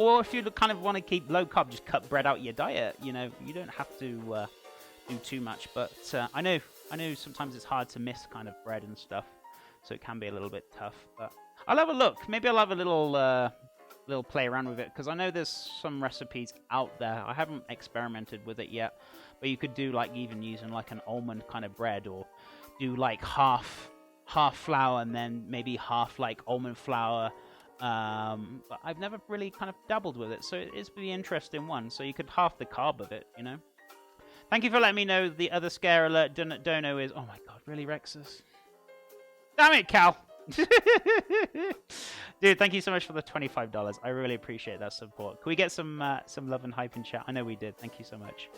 Or if you kind of want to keep low carb, just cut bread out of your diet. You know, you don't have to do too much. But I know sometimes it's hard to miss kind of bread and stuff, so it can be a little bit tough. But I'll have a look. Maybe I'll have a little play around with it, because I know there's some recipes out there. I haven't experimented with it yet, but you could do like even using like an almond kind of bread, or do like half flour and then maybe half like almond flour. But I've never really kind of dabbled with it, so it's the interesting one. So you could half the carb of it, you know. Thank you for letting me know the other scare alert dono is. Oh my god, really, Rexus? Damn it, Cal! Dude, thank you so much for the $25. I really appreciate that support. Can we get some love and hype in chat? I know we did. Thank you so much.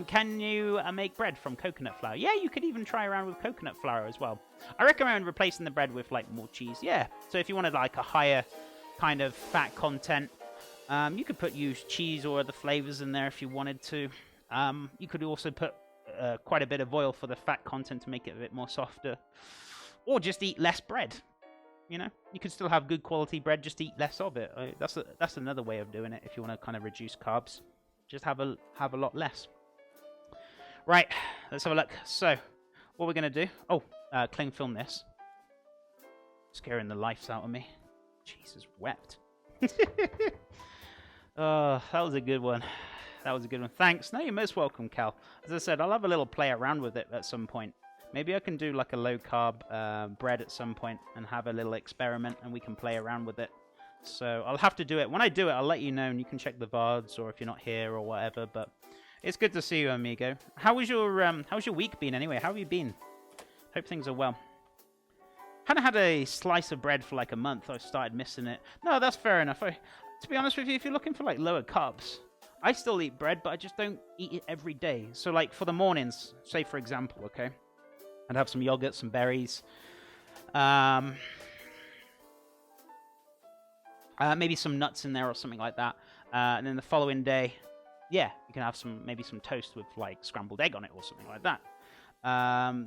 Can you make bread from coconut flour? Yeah, you could even try around with coconut flour as well. I recommend replacing the bread with like more cheese. Yeah, so if you wanted like a higher kind of fat content, you could use cheese or other flavors in there if you wanted to. You could also put quite a bit of oil for the fat content to make it a bit more softer. Or just eat less bread. You know, you could still have good quality bread, just eat less of it. That's another way of doing it if you want to kind of reduce carbs. Just have a lot less. Right, let's have a look. So, what we're going to do... Oh, cling film this. Scaring the life out of me. Jesus, wept. Oh, that was a good one. That was a good one. Thanks. No, you're most welcome, Cal. As I said, I'll have a little play around with it at some point. Maybe I can do like a low-carb bread at some point and have a little experiment, and we can play around with it. So I'll have to do it. When I do it, I'll let you know, and you can check the VODs, or if you're not here or whatever. But it's good to see you, amigo. How's your week been anyway? How have you been? Hope things are well. Hadn't had a slice of bread for like a month. I started missing it. No, that's fair enough. To be honest with you, if you're looking for like lower carbs, I still eat bread, but I just don't eat it every day. So like for the mornings, say for example, okay? I'd have some yogurt, some berries, maybe some nuts in there or something like that. And then the following day, yeah, you can have maybe some toast with like scrambled egg on it or something like that.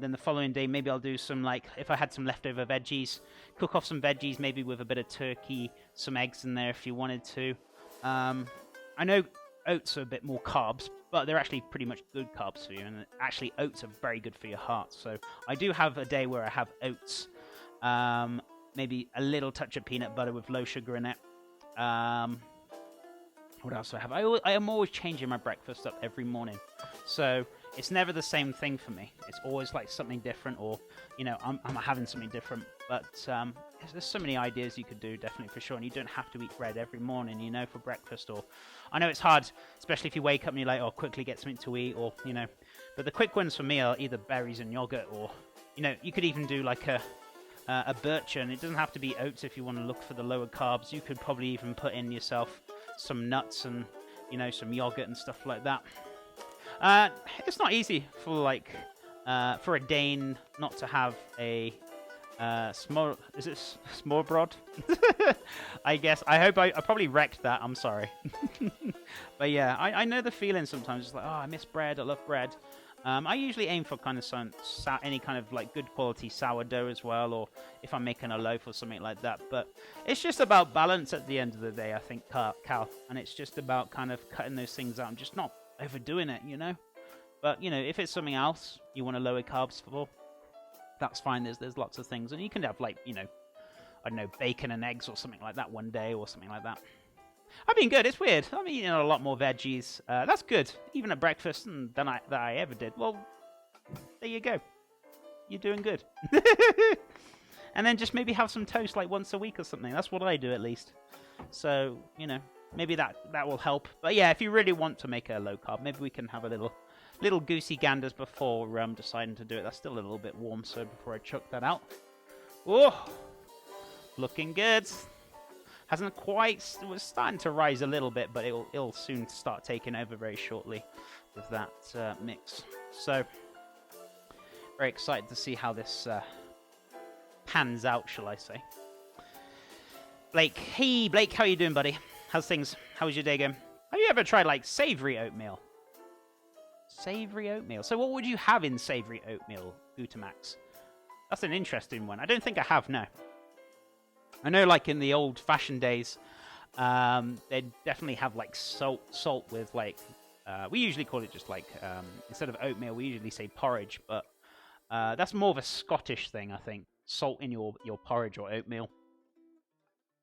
Then the following day, maybe I'll do some like, if I had some leftover veggies, cook off some veggies, maybe with a bit of turkey, some eggs in there if you wanted to. I know oats are a bit more carbs, but they're actually pretty much good carbs for you, and actually oats are very good for your heart. So I do have a day where I have oats, maybe a little touch of peanut butter with low sugar in it. What else do I have? I am always changing my breakfast up every morning, so it's never the same thing for me. It's always like something different, or you know, I'm having something different. But there's so many ideas you could do, definitely, for sure. And you don't have to eat bread every morning, you know, for breakfast. Or I know it's hard, especially if you wake up and you're like, oh, quickly get something to eat, or you know. But the quick ones for me are either berries and yogurt, or you know, you could even do like a bircher, and it doesn't have to be oats if you want to look for the lower carbs. You could probably even put in yourself some nuts and you know, some yogurt and stuff like that. It's not easy for like for a Dane not to have a smørrebrød? I guess. I hope I probably wrecked that. I'm sorry. But yeah, I know the feeling sometimes. It's like, oh, I miss bread. I love bread. I usually aim for kind of any kind of like good quality sourdough as well, or if I'm making a loaf or something like that. But it's just about balance at the end of the day, I think, Cal. And it's just about kind of cutting those things out and just not overdoing it, you know. But you know, if it's something else you want to lower carbs for, that's fine. There's lots of things, and you can have like, you know, I don't know, bacon and eggs or something like that one day or something like that. I've been good. It's weird. I'm eating a lot more veggies. That's good, even at breakfast, than I ever did. Well, there you go. You're doing good. And then just maybe have some toast like once a week or something. That's what I do, at least. So, you know, maybe that will help. But yeah, if you really want to make a low carb, maybe we can have a little goosey ganders before deciding to do it. That's still a little bit warm, so before I chuck that out. Oh, looking good. Hasn't quite, it was starting to rise a little bit, but it'll soon start taking over very shortly with that mix. So, very excited to see how this pans out, shall I say. Blake, hey Blake, how you doing, buddy? How's things? How's your day going? Have you ever tried like savory oatmeal? Savory oatmeal. So what would you have in savory oatmeal, Gutamax? That's an interesting one. I don't think I have, no. I know, like in the old-fashioned days, They definitely have like salt with like we usually call it just like instead of oatmeal, we usually say porridge, but that's more of a Scottish thing, I think. Salt in your porridge or oatmeal.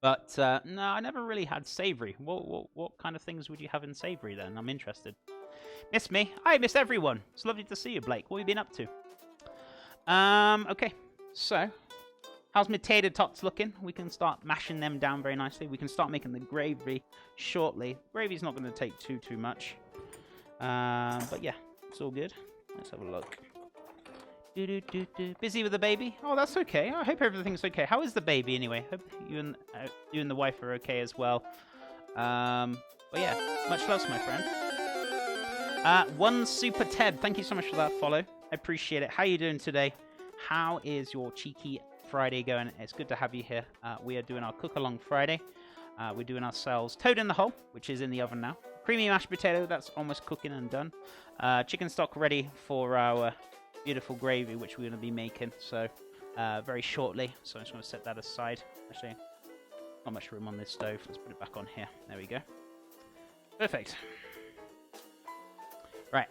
But no, I never really had savoury. What kind of things would you have in savoury then? I'm interested. Miss me? I miss everyone. It's lovely to see you, Blake. What have you been up to? Okay, so how's my tater tots looking? We can start mashing them down very nicely. We can start making the gravy shortly. Gravy's not going to take too much. But yeah, it's all good. Let's have a look. Busy with the baby? Oh, that's okay. I hope everything's okay. How is the baby anyway? Hope you and the wife are okay as well. But yeah, much love, my friend. One Super Ted, thank you so much for that follow. I appreciate it. How are you doing today? How is your cheeky Friday going? It's good to have you here. We are doing our Cook Along Friday. We're doing ourselves Toad in the Hole, which is in the oven now. Creamy mashed potato, that's almost cooking and done. Chicken stock ready for our beautiful gravy, which we're going to be making so very shortly. So I'm just going to set that aside. Actually, not much room on this stove. Let's put it back on here. There we go. Perfect. Right.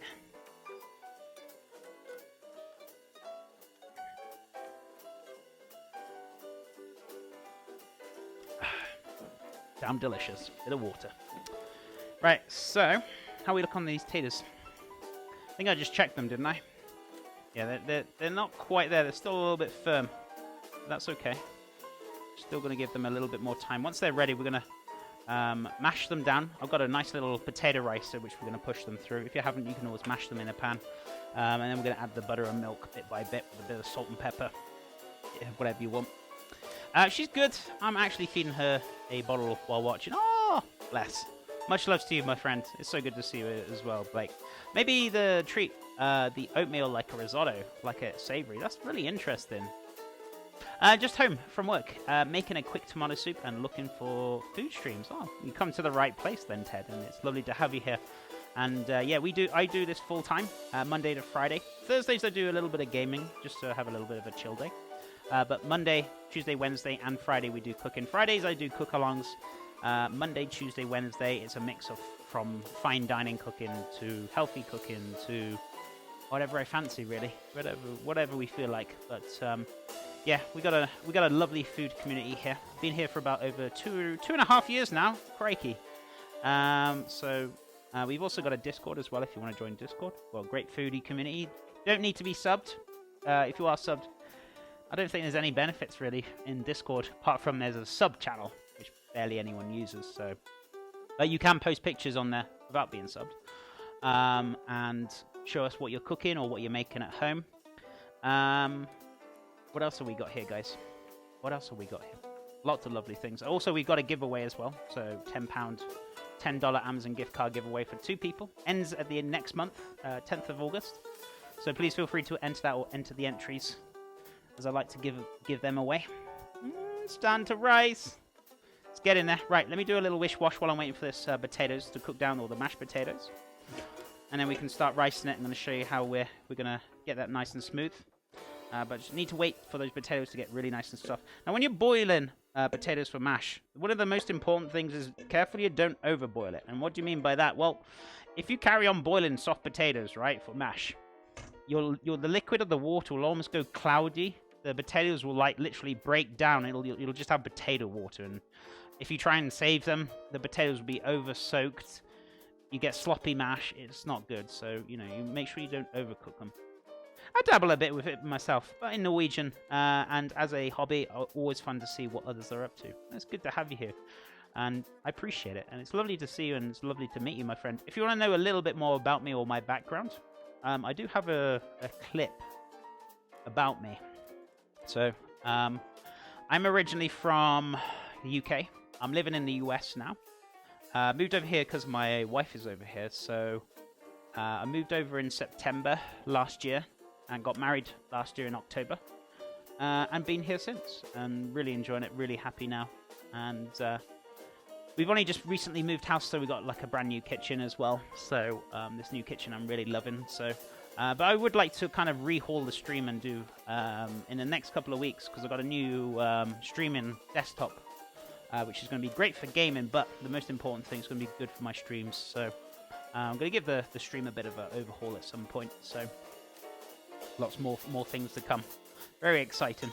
Damn delicious. Bit of water. Right, so how we look on these taters? I think I just checked them, didn't I? Yeah, they're not quite there. They're still a little bit firm. But that's okay. Still going to give them a little bit more time. Once they're ready, we're going to mash them down. I've got a nice little potato ricer, which we're going to push them through. If you haven't, you can always mash them in a pan. And then we're going to add the butter and milk bit by bit with a bit of salt and pepper. Yeah, whatever you want. She's good. I'm actually feeding her a bottle while watching. Oh, bless. Much love to you, my friend. It's so good to see you as well, Blake. Maybe the treat, the oatmeal like a risotto, like a savoury. That's really interesting. Just home from work, making a quick tomato soup and looking for food streams. Oh, you come to the right place then, Ted, and it's lovely to have you here. And yeah, I do this full time, Monday to Friday. Thursdays I do a little bit of gaming, just to have a little bit of a chill day. But Monday, Tuesday, Wednesday, and Friday we do cooking. Fridays I do cook-alongs. Monday, Tuesday, Wednesday, it's a mix of from fine dining cooking to healthy cooking to whatever I fancy, really. Whatever we feel like. But yeah, we got a lovely food community here. Been here for about over two and a half years now. Crikey. So we've also got a Discord as well if you want to join Discord. Well, great foodie community. Don't need to be subbed. If you are subbed, I don't think there's any benefits really in Discord apart from there's a sub channel which barely anyone uses. So, but you can post pictures on there without being subbed, and show us what you're cooking or what you're making at home. What else have we got here, guys? What else have we got here? Lots of lovely things. Also, we've got a giveaway as well. So £10 $10 Amazon gift card giveaway for 2 people. Ends at the next month, 10th of August. So please feel free to enter that or enter the entries, as I like to give them away. It's time to rise. Let's get in there. Right, let me do a little wish-wash while I'm waiting for this potatoes to cook down, or the mashed potatoes. And then we can start ricing it. I'm going to show you how we're going to get that nice and smooth. But just need to wait for those potatoes to get really nice and soft. Now, when you're boiling potatoes for mash, one of the most important things is careful you don't overboil it. And what do you mean by that? Well, if you carry on boiling soft potatoes, right, for mash, the liquid of the water will almost go cloudy. The potatoes will like literally break down. You'll just have potato water, and if you try and save them, the potatoes will be over soaked. You get sloppy mash. It's not good. So you make sure you don't overcook them. I dabble a bit with it myself, but in Norwegian, and as a hobby, always fun to see what others are up to. It's good to have you here, and I appreciate it. And it's lovely to see you, and it's lovely to meet you, my friend. If you want to know a little bit more about me or my background, I do have a clip about me. So, I'm originally from the UK. I'm living in the US now. Moved over here because my wife is over here. So, I moved over in September last year and got married last year in October. And been here since. And really enjoying it. Really happy now. And we've only just recently moved house, so we got like a brand new kitchen as well. So, this new kitchen I'm really loving. So. But I would like to kind of rehaul the stream and do in the next couple of weeks, because I've got a new streaming desktop which is going to be great for gaming, but the most important thing is going to be good for my streams. So I'm going to give the stream a bit of an overhaul at some point. So lots more things to come. Very exciting.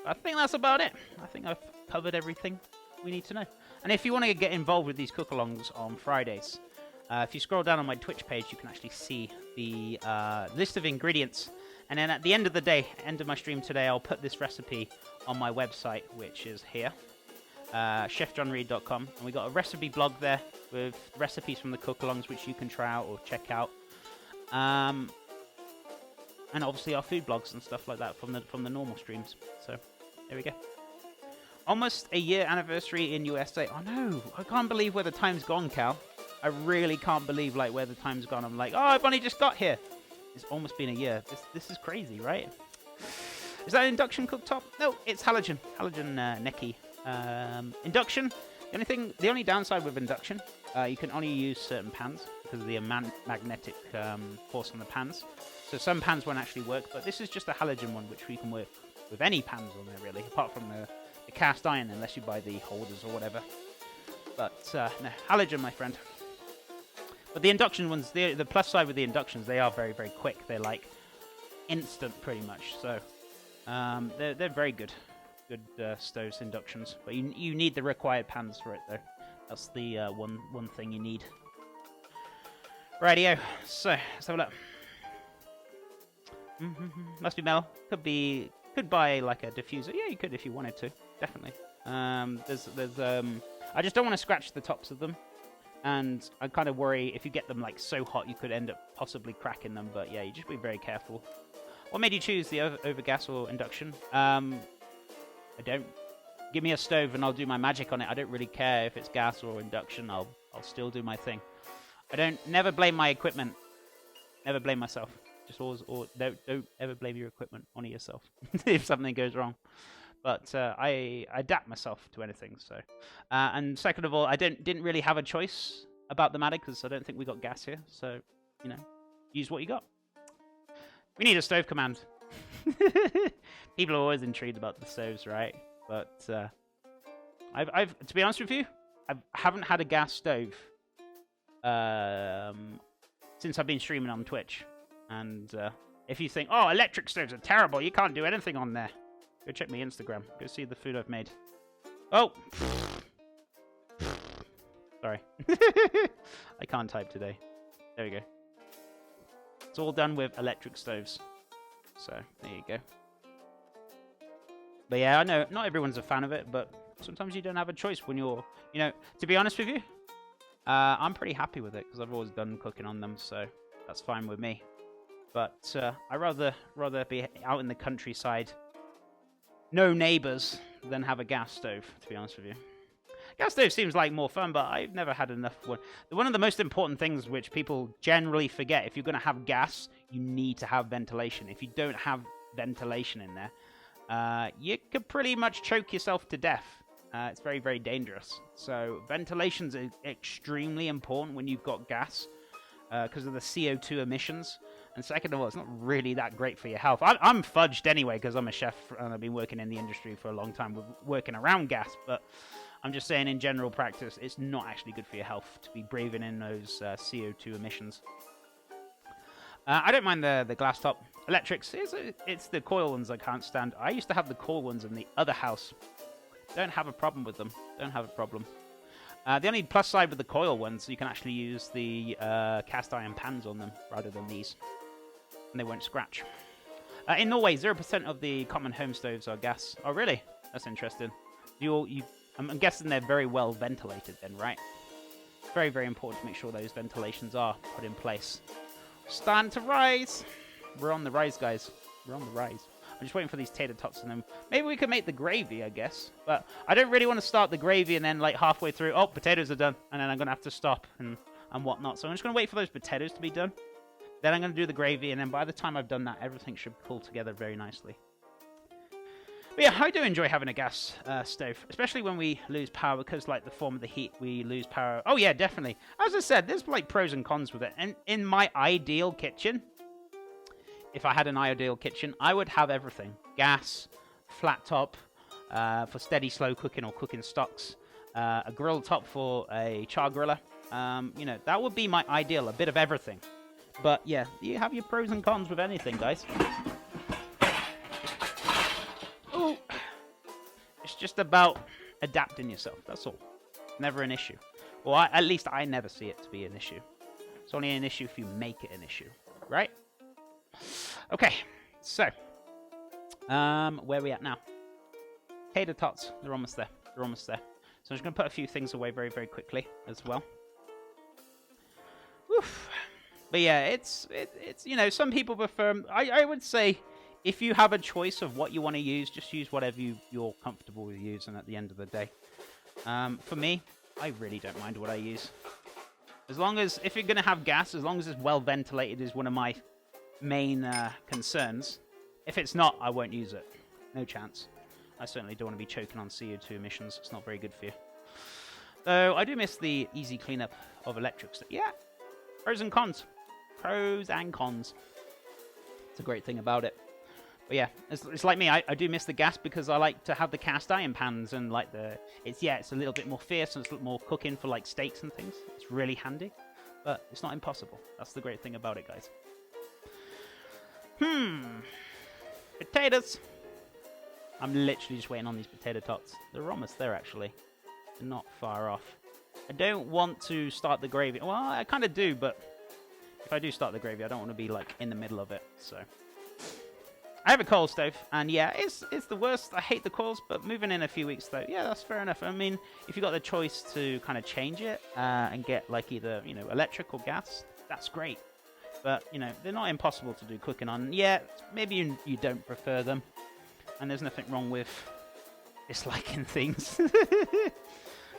But I think that's about it. I think I've covered everything we need to know. And if you want to get involved with these cook-alongs on Fridays, if you scroll down on my Twitch page, you can actually see the list of ingredients. And then at the end of the day, end of my stream today, I'll put this recipe on my website, which is here, chefjohnreed.com. And we got a recipe blog there with recipes from the cook-alongs, which you can try out or check out. And obviously our food blogs and stuff like that from the normal streams. So there we go. Almost a year anniversary in USA. Oh no, I can't believe where the time's gone, Cal. I really can't believe like where the time's gone. I'm like, oh, I've only just got here. It's almost been a year. This is crazy, right? Is that an induction cooktop? No, it's halogen Neki. Induction. The only downside with induction, you can only use certain pans because of the magnetic force on the pans. So some pans won't actually work, but this is just a halogen one, which we can work with any pans on there really, apart from the cast iron, unless you buy the holders or whatever. But no, halogen, my friend. But the induction ones, the plus side with the inductions, they are very, very quick. They're like instant, pretty much. So they're very good stoves, inductions. But you need the required pans for it, though. That's the one thing you need. Rightio. So let's have a look. Must be metal. Could buy like a diffuser. Yeah, you could if you wanted to. Definitely. There's I just don't want to scratch the tops of them. And I kind of worry if you get them like so hot, you could end up possibly cracking them. But yeah, you just be very careful. What made you choose the over gas or induction? I don't. Give me a stove and I'll do my magic on it. I don't really care if it's gas or induction. I'll still do my thing. Never blame my equipment. Never blame myself. Just always, don't ever blame your equipment. Only yourself if something goes wrong. But I adapt myself to anything. So, and second of all, I didn't really have a choice about the matter because I don't think we got gas here. So, use what you got. We need a stove command. People are always intrigued about the stoves, right? But I've to be honest with you, I haven't had a gas stove since I've been streaming on Twitch. And if you think, oh, electric stoves are terrible, you can't do anything on there, go check my Instagram. Go see the food I've made. Oh! Sorry. I can't type today. There we go. It's all done with electric stoves. So, there you go. But yeah, I know not everyone's a fan of it, but sometimes you don't have a choice when you're, to be honest with you, I'm pretty happy with it because I've always done cooking on them, so that's fine with me. But I'd rather be out in the countryside, no neighbours, than have a gas stove, to be honest with you. Gas stove seems like more fun, but I've never had enough. One of the most important things which people generally forget, if you're going to have gas, you need to have ventilation. If you don't have ventilation in there, you could pretty much choke yourself to death. It's very, very dangerous. So ventilation's extremely important when you've got gas because of the CO2 emissions. And second of all, it's not really that great for your health. I'm fudged anyway because I'm a chef and I've been working in the industry for a long time, working around gas. But I'm just saying in general practice, it's not actually good for your health to be breathing in those CO2 emissions. I don't mind the glass top. Electrics, it's the coil ones I can't stand. I used to have the coil ones in the other house. Don't have a problem with them. Don't have a problem. The only plus side with the coil ones, you can actually use the cast iron pans on them rather than these. And they won't scratch. In Norway, 0% of the common home stoves are gas. Oh, really? That's interesting. I'm guessing they're very well ventilated then, right? Very, very important to make sure those ventilations are put in place. Starting to rise. We're on the rise, guys. We're on the rise. I'm just waiting for these tater tots and then maybe we could make the gravy, I guess. But I don't really want to start the gravy and then like halfway through, oh, potatoes are done. And then I'm going to have to stop and whatnot. So I'm just going to wait for those potatoes to be done. Then I'm going to do the gravy. And then by the time I've done that, everything should pull together very nicely. But yeah, I do enjoy having a gas stove, especially when we lose power because like the form of the heat, we lose power. Oh yeah, definitely. As I said, there's like pros and cons with it. And in my ideal kitchen, if I had an ideal kitchen, I would have everything. Gas, flat top, for steady, slow cooking or cooking stocks. A grill top for a char griller. You know, that would be my ideal, a bit of everything. But yeah, you have your pros and cons with anything, guys. Ooh. It's just about adapting yourself, that's all. Never an issue. Well, at least I never see it to be an issue. It's only an issue if you make it an issue, right? Okay, so where are we at now? Tater tots, they're almost there. They're almost there. So I'm just going to put a few things away very, very quickly as well. Oof. But yeah, it's you know, some people prefer. I would say if you have a choice of what you want to use, just use whatever you're comfortable with using at the end of the day. For me, I really don't mind what I use. As long as, if you're going to have gas, as long as it's well ventilated is one of my main concerns. If it's not, I won't use it. No chance. I certainly don't want to be choking on CO2 emissions. It's not very good for you. Though I do miss the easy cleanup of electrics. Yeah, pros and cons. Pros and cons. It's a great thing about it. But yeah, it's like me. I do miss the gas because I like to have the cast iron pans and like it's a little bit more fierce and it's a little more cooking for like steaks and things. It's really handy, but it's not impossible. That's the great thing about it, guys. Potatoes. I'm literally just waiting on these potato tots. They're almost there, actually. They're not far off. I don't want to start the gravy. Well, I kind of do, but if I do start the gravy, I don't want to be like in the middle of it, so. I have a coal stove, and yeah, it's the worst. I hate the coals, but moving in a few weeks, though, yeah, that's fair enough. I mean, if you got the choice to kind of change it and get like either, you know, electric or gas, that's great. But, you know, they're not impossible to do cooking on. Yeah, maybe you don't prefer them, and there's nothing wrong with disliking things.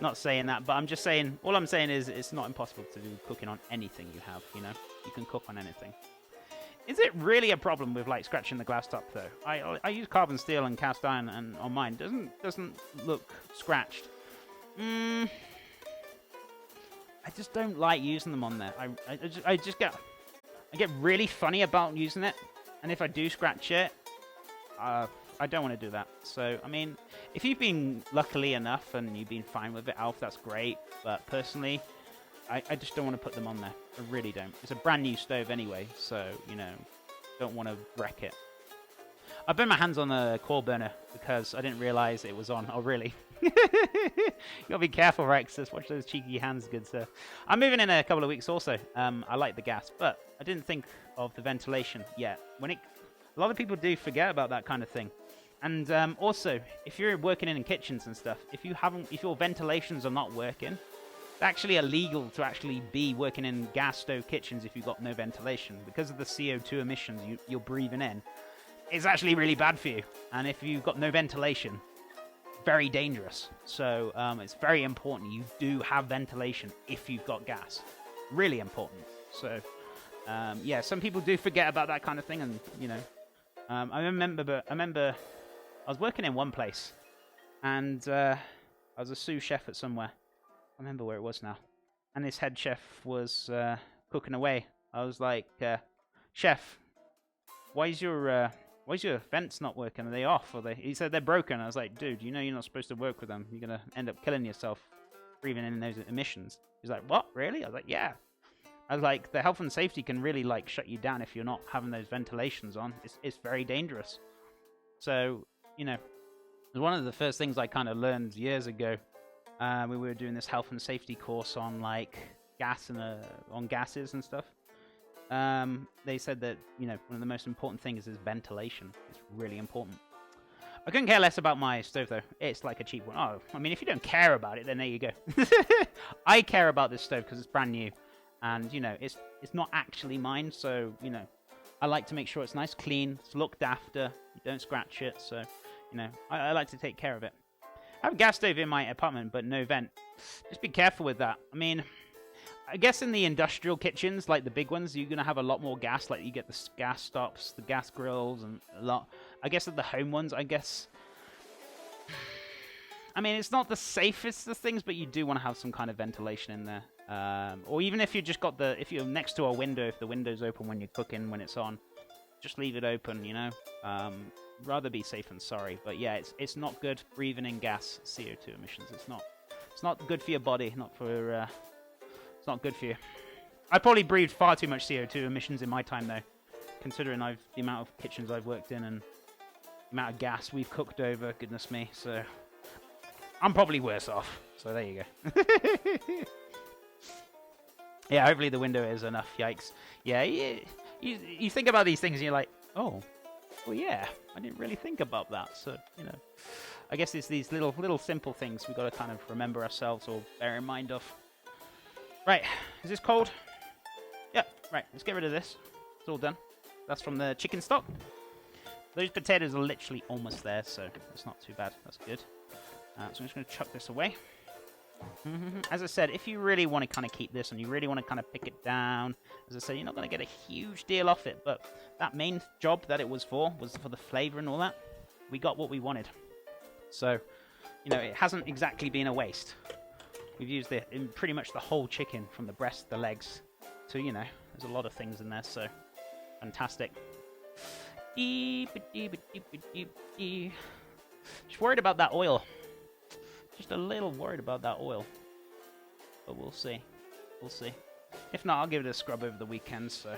Not saying that, but I'm just saying, all I'm saying is it's not impossible to do cooking on anything you have, you know? You can cook on anything. Is it really a problem with like scratching the glass top though? I use carbon steel and cast iron and on mine. Doesn't look scratched. I just don't like using them on there. I get really funny about using it, and if I do scratch it, I don't want to do that. So I mean, if you've been lucky enough and you've been fine with it, Alf, that's great. But personally, I just don't want to put them on there. I really don't. It's a brand new stove anyway, so, you know, don't want to wreck it. I burned my hands on the coal burner because I didn't realize it was on. Oh, really? You gotta be careful, Rexus. Watch those cheeky hands, good sir. I'm moving in a couple of weeks also. I like the gas, but I didn't think of the ventilation yet. A lot of people do forget about that kind of thing. And also, if you're working in kitchens and stuff, if your ventilations are not working, it's actually illegal to actually be working in gas stove kitchens if you've got no ventilation. Because of the CO2 emissions you're breathing in, it's actually really bad for you. And if you've got no ventilation, very dangerous. So it's very important you do have ventilation if you've got gas. Really important. So, yeah, some people do forget about that kind of thing. And, you know, I remember I was working in one place. And I was a sous chef at somewhere. I remember where it was now. And this head chef was cooking away. I was like, chef, why is your vents not working? Are they off? He said they're broken. I was like, dude, you know you're not supposed to work with them. You're going to end up killing yourself breathing in those emissions. He's like, what? Really? I was like, yeah. I was like, the health and safety can really like shut you down if you're not having those ventilations on. It's very dangerous. So, you know, it was one of the first things I kind of learned years ago. We were doing this health and safety course on like gas and on gases and stuff. They said that, you know, one of the most important things is ventilation. It's really important. I couldn't care less about my stove though. It's like a cheap one. Oh, I mean, if you don't care about it, then there you go. I care about this stove because it's brand new, and you know, it's not actually mine. So you know, I like to make sure it's nice, clean, it's looked after. You don't scratch it. So you know, I like to take care of it. I have a gas stove in my apartment, but no vent. Just be careful with that. I mean, I guess in the industrial kitchens, like the big ones, you're going to have a lot more gas. Like you get the gas stops, the gas grills, and a lot. I guess at the home ones, I guess. I mean, it's not the safest of things, but you do want to have some kind of ventilation in there. Or even if you just got if you're next to a window, if the window's open when you're cooking, when it's on, just leave it open, you know. rather be safe than sorry. But yeah, it's not good breathing in gas, CO2 emissions. It's not good for your body. It's not good for you. I probably breathed far too much CO2 emissions in my time though, considering the amount of kitchens I've worked in and the amount of gas we've cooked over. Goodness me. So I'm probably worse off. So there you go. Yeah, hopefully the window is enough. Yikes. Yeah, you think about these things and you're like, oh, well, yeah, I didn't really think about that. So, I guess it's these little simple things we've got to kind of remember ourselves or bear in mind of. Right, is this cold? Yeah, right, let's get rid of this. It's all done. That's from the chicken stock. Those potatoes are literally almost there, so it's not too bad. That's good. So I'm just going to chuck this away. As I said, if you really want to kind of keep this and you really want to kind of pick it down, as I said, you're not going to get a huge deal off it, but that main job that it was for the flavor and all that. We got what we wanted. So, it hasn't exactly been a waste. We've used it in pretty much the whole chicken, from the breast, the legs, to, there's a lot of things in there, so fantastic. Just worried about that oil. Just a little worried about that oil. But we'll see. We'll see. If not, I'll give it a scrub over the weekend, so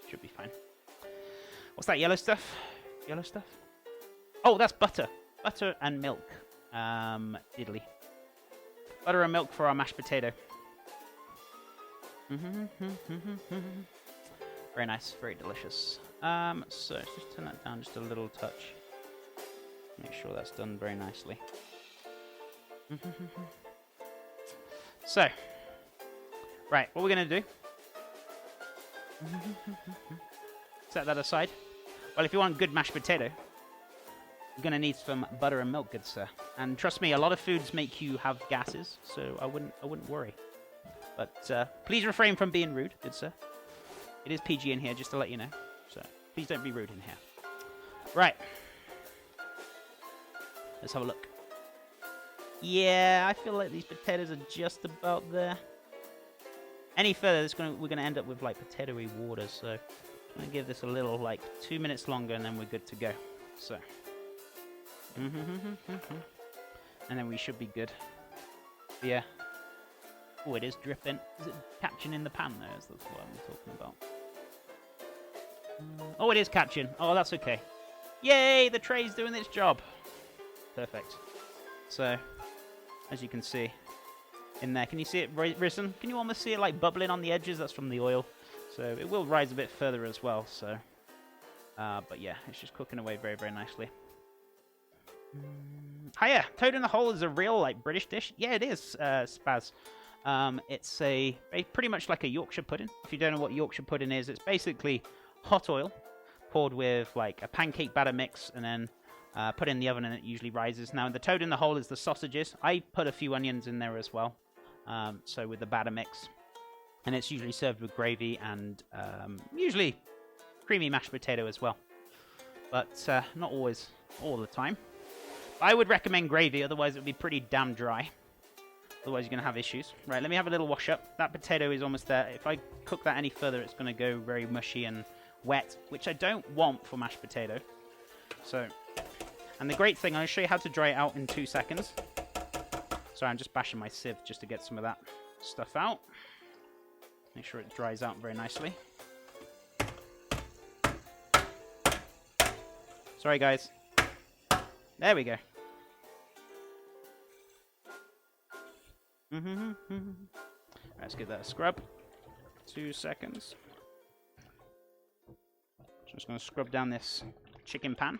should be fine. What's that yellow stuff? Yellow stuff? Oh, that's butter. Butter and milk. Diddly. Butter and milk for our mashed potato. Very nice. Very delicious. So let's just turn that down just a little touch. Make sure that's done very nicely. So, right, what we're going to do, set that aside. Well, if you want good mashed potato, you're going to need some butter and milk, good sir. And trust me, a lot of foods make you have gases, so I wouldn't worry. But please refrain from being rude, good sir. It is PG in here, just to let you know. So please don't be rude in here. Right. Let's have a look. Yeah, I feel like these potatoes are just about there. Any further, we're going to end up with, like, potatoey water, so I'm going to give this a little, like, 2 minutes longer, and then we're good to go. So. And then we should be good. Yeah. Oh, it is dripping. Is it catching in the pan there? That's what I'm talking about. Oh, it is catching. Oh, that's okay. Yay, the tray's doing its job. Perfect. So, as you can see in there, can you see it risen? Can you almost see it like bubbling on the edges? That's from the oil. So it will rise a bit further as well. So, but yeah, it's just cooking away very, very nicely. Hiya, toad in the hole is a real like British dish. Yeah, it is, Spaz. It's pretty much like a Yorkshire pudding. If you don't know what Yorkshire pudding is, it's basically hot oil poured with like a pancake batter mix and then put in the oven, and it usually rises. Now, the toad in the hole is the sausages. I put a few onions in there as well, so with the batter mix. And it's usually served with gravy and usually creamy mashed potato as well. But not always, all the time. I would recommend gravy, otherwise it would be pretty damn dry. Otherwise you're going to have issues. Right, let me have a little wash up. That potato is almost there. If I cook that any further, it's going to go very mushy and wet, which I don't want for mashed potato. So... And the great thing, I'll show you how to dry it out in 2 seconds. Sorry, I'm just bashing my sieve just to get some of that stuff out. Make sure it dries out very nicely. Sorry, guys. There we go. Let's give that a scrub. 2 seconds. Just going to scrub down this chicken pan.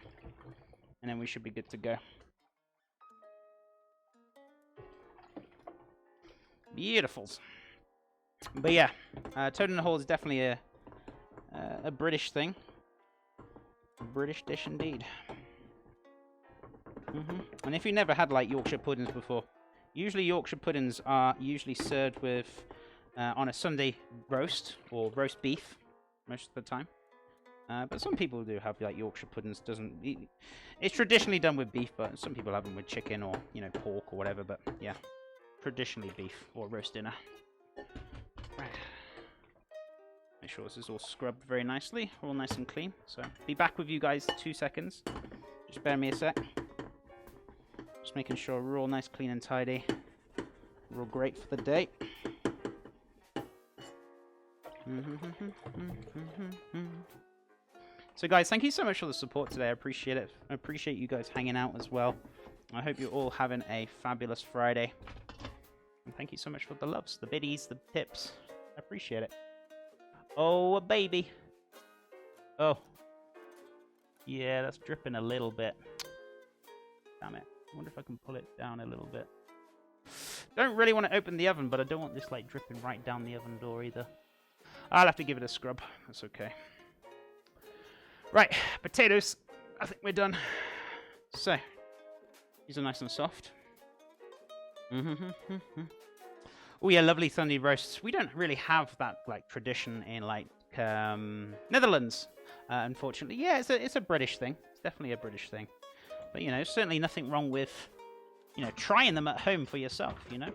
And then we should be good to go. Beautifuls. But yeah, toad in the hole is definitely a British thing. A British dish indeed. And if you never had like Yorkshire puddings before, usually Yorkshire puddings are usually served with on a Sunday roast or roast beef most of the time. But some people do have like Yorkshire puddings. It's traditionally done with beef, but some people have them with chicken or pork or whatever. But yeah, traditionally beef or roast dinner. Right. Make sure this is all scrubbed very nicely, all nice and clean. So be back with you guys 2 seconds. Just bear me a sec. Just making sure we're all nice, clean and tidy. We're all great for the day. So guys, thank you so much for the support today. I appreciate it. I appreciate you guys hanging out as well. I hope you're all having a fabulous Friday. And thank you so much for the loves, the biddies, the tips. I appreciate it. Oh, a baby. Oh. Yeah, that's dripping a little bit. Damn it. I wonder if I can pull it down a little bit. Don't really want to open the oven, but I don't want this like dripping right down the oven door either. I'll have to give it a scrub. That's okay. Right, potatoes. I think we're done. So, these are nice and soft. Oh yeah, lovely Sunday roasts. We don't really have that like tradition in like Netherlands, unfortunately. Yeah, it's a British thing. It's definitely a British thing. But you know, certainly nothing wrong with trying them at home for yourself. You know,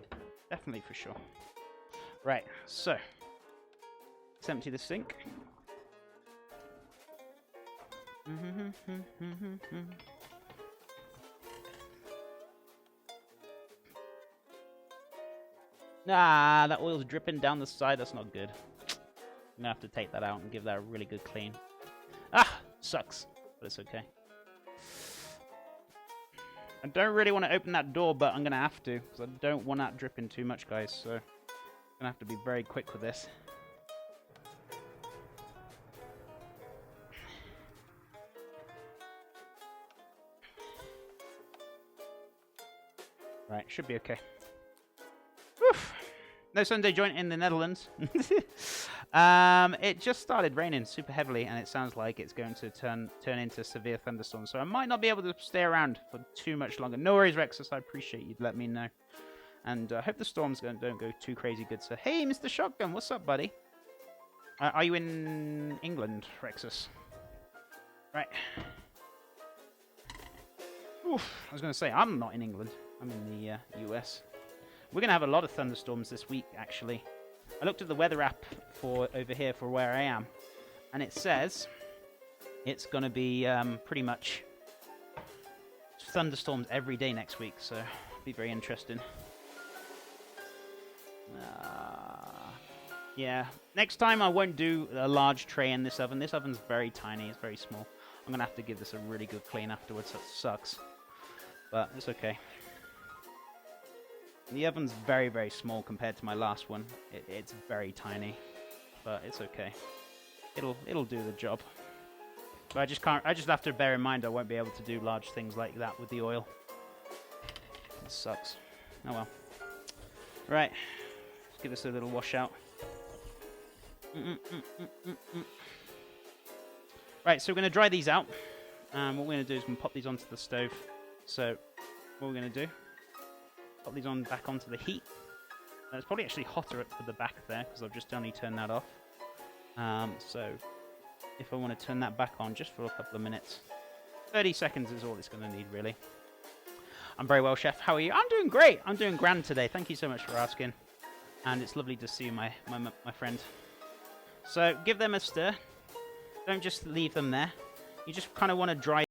definitely for sure. Right, so let's empty the sink. Nah, that oil's dripping down the side. That's not good. I'm gonna have to take that out and give that a really good clean. Ah, sucks, but it's okay. I don't really want to open that door, but I'm gonna have to because I don't want that dripping too much, guys. So I'm gonna have to be very quick with this. Right, should be okay. Woof. No Sunday joint in the Netherlands. It just started raining super heavily, and it sounds like it's going to turn into severe thunderstorms. So I might not be able to stay around for too much longer. No worries, Rexus. I appreciate you'd let me know. And I hope the storms don't go too crazy good. So, hey, Mr. Shotgun, what's up, buddy? Are you in England, Rexus? Right. Oof, I was going to say, I'm not in England. I'm in the US. We're going to have a lot of thunderstorms this week, actually. I looked at the weather app for over here for where I am, and it says it's going to be pretty much thunderstorms every day next week, so it'll be very interesting. Yeah, next time I won't do a large tray in this oven. This oven's very tiny, it's very small. I'm going to have to give this a really good clean afterwards. That sucks, but it's okay. The oven's very, very small compared to my last one. It's very tiny, but it's okay. It'll do the job. But I just can't. I just have to bear in mind I won't be able to do large things like that with the oil. It sucks. Oh well. Right. Let's give this a little wash out. Right. So we're gonna dry these out. What we're gonna do is we're gonna pop these onto the stove. So what we're gonna do. Pop these back onto the heat. It's probably actually hotter at the back there because I've just only turned that off. So if I want to turn that back on just for a couple of minutes, 30 seconds is all it's going to need, really. I'm very well, Chef. How are you? I'm doing great. I'm doing grand today. Thank you so much for asking. And it's lovely to see my friend. So give them a stir. Don't just leave them there. You just kind of want to dry